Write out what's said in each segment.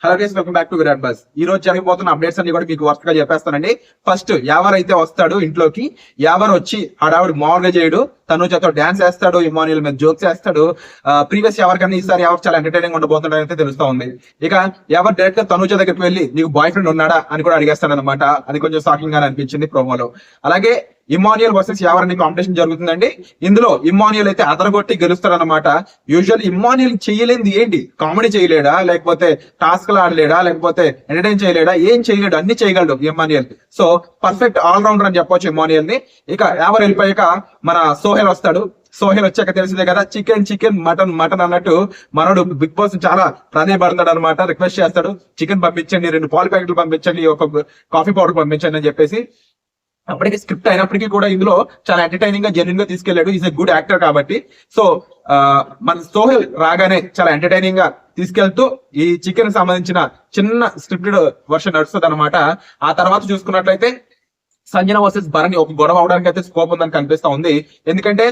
Hello guys, welcome back to Virat bus. ఈ రోజు జరిగిపోతున్న updates అన్ని కూడా మీకు వరుసగా చెప్పేస్తానండి. ఫస్ట్ ఎవరైతే వస్తాడు ఇంట్లోకి, ఎవరు వచ్చి హడావుడి మామూలుగా చేయడు, తనుజతో డాన్స్ వేస్తాడు, ఇమానియల్ మీద జోక్స్ వేస్తాడు. ప్రీవియస్ ఎవరికన్నా ఈసారి ఎవరు చాలా ఎంటర్టైనింగ్ ఉండబోతున్నాడు అయితే తెలుస్తా ఉంది. ఇక ఎవరు డైరెక్ట్ గా తనుజ దగ్గరికి వెళ్ళి నీకు బాయ్ ఫ్రెండ్ ఉన్నాడా అని కూడా అడిగేస్తాడు అనమాట. అది కొంచెం షాకింగ్ గా అనిపించింది ప్రోమోలో. అలాగే ఇమానియల్ వర్సెస్ ఎవరని కాంపిటీషన్ జరుగుతుందండి. ఇందులో ఇమానియల్ అయితే అదరగొట్టి గెలుస్తాడు అనమాట. యూజువల్ ఇమానియల్ చేయలేంది ఏంటి? కామెడీ చేయలేడా, లేకపోతే టాస్క్ ఆడలేడా, లేకపోతే ఎంటర్టైన్ చేయలేడా? ఏం చేయలేడు, అన్ని చేయగలడు Emmanuel. So perfect all rounder అని చెప్పొచ్చు ఇమానియల్ ని. ఇక ఎవరు వెళ్ళిపోయాక మన సోహెల్ వస్తాడు. సోహెల్ వచ్చాక తెలిసిందే కదా, చికెన్ చికెన్ మటన్ మటన్ అన్నట్టు మనోడు బిగ్ బాస్ చాలా ప్రాధాన్యపడతాడు అనమాట. రిక్వెస్ట్ చేస్తాడు, చికెన్ పంపించండి, 2 పాల ప్యాకెట్లు పంపించండి, ఒక కాఫీ పౌడర్ పంపించండి అని చెప్పేసి. అప్పటికి స్క్రిప్ట్ అయినప్పటికీ కూడా ఇందులో చాలా ఎంటర్టైనింగ్ గా జెన్యున్ గా తీసుకెళ్లాడు. ఈజ్ ఎ గుడ్ యాక్టర్ కాబట్టి. సో మన సోహెల్ రాగానే చాలా ఎంటర్టైనింగ్ గా తీసుకెళ్తూ ఈ చికెన్ సంబంధించిన చిన్న స్క్రిప్టెడ్ వర్షన్ నడుస్తుంది అనమాట. ఆ తర్వాత చూసుకున్నట్లయితే సంజన వర్సెస్ భరణి ఒక గొడవ అవడానికి అయితే స్కోప్ ఉందని కనిపిస్తా ఉంది. ఎందుకంటే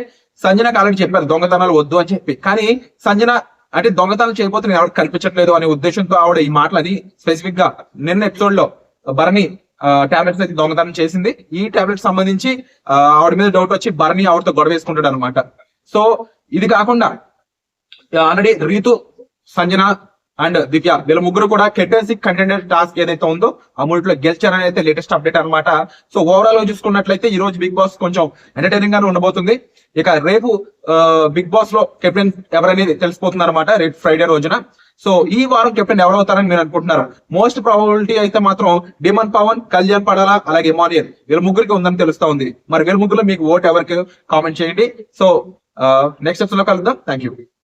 సంజనకు ఆల్రెడీ చెప్పారు దొంగతనాలు వద్దు అని చెప్పి, కానీ సంజన అంటే దొంగతనాలు చేయకపోతే నేను ఎవరికి కనిపించట్లేదు అనే ఉద్దేశంతో ఆవిడ ఈ మాటలని స్పెసిఫిక్ గా నిన్న ఎపిసోడ్ లో భరణి టాబ్లెట్స్ అయితే దొంగతనం చేసింది. ఈ టాబ్లెట్ సంబంధించి ఆవిడ మీద డౌట్ వచ్చి భరణి ఆవిడతో గొడవ వేసుకుంటాడు అనమాట. సో ఇది కాకుండా ఆల్రెడీ రీతు, సంజన అండ్ దివ్య వీళ్ళ ముగ్గురు కూడా కెప్టెన్సీ కంటెండర్ టాస్క్ ఏదైతే ఉందో ఆ మూడిలో గెలిచారని అయితే లేటెస్ట్ అప్డేట్ అనమాట. సో ఓవరాల్ గా చూసుకున్నట్లయితే ఈ రోజు బిగ్ బాస్ కొంచెం ఎంటర్టైనింగ్ గానే ఉండబోతుంది. ఇక రేపు బిగ్ బాస్ లో కెప్టెన్ ఎవరనేది తెలిసిపోతుంది అనమాట, రేపు ఫ్రైడే రోజున. సో ఈ వారం కెప్టెన్ ఎవరవుతారని మీరు అనుకుంటున్నారు? మోస్ట్ ప్రాబబిలిటీ అయితే మాత్రం డిమన్ పవన్, కళ్యాణ్ పడాలా, అలాగే ఇమానియల్ వీళ్ళ ముగ్గురికి ఉందని తెలుస్తా ఉంది. మరి వీళ్ళ ముగ్గురు మీకు ఓట్ ఎవరికి కామెంట్ చేయండి. సో నెక్స్ట్ ఎపిసోడ్ లో కలుద్దాం. Thank you.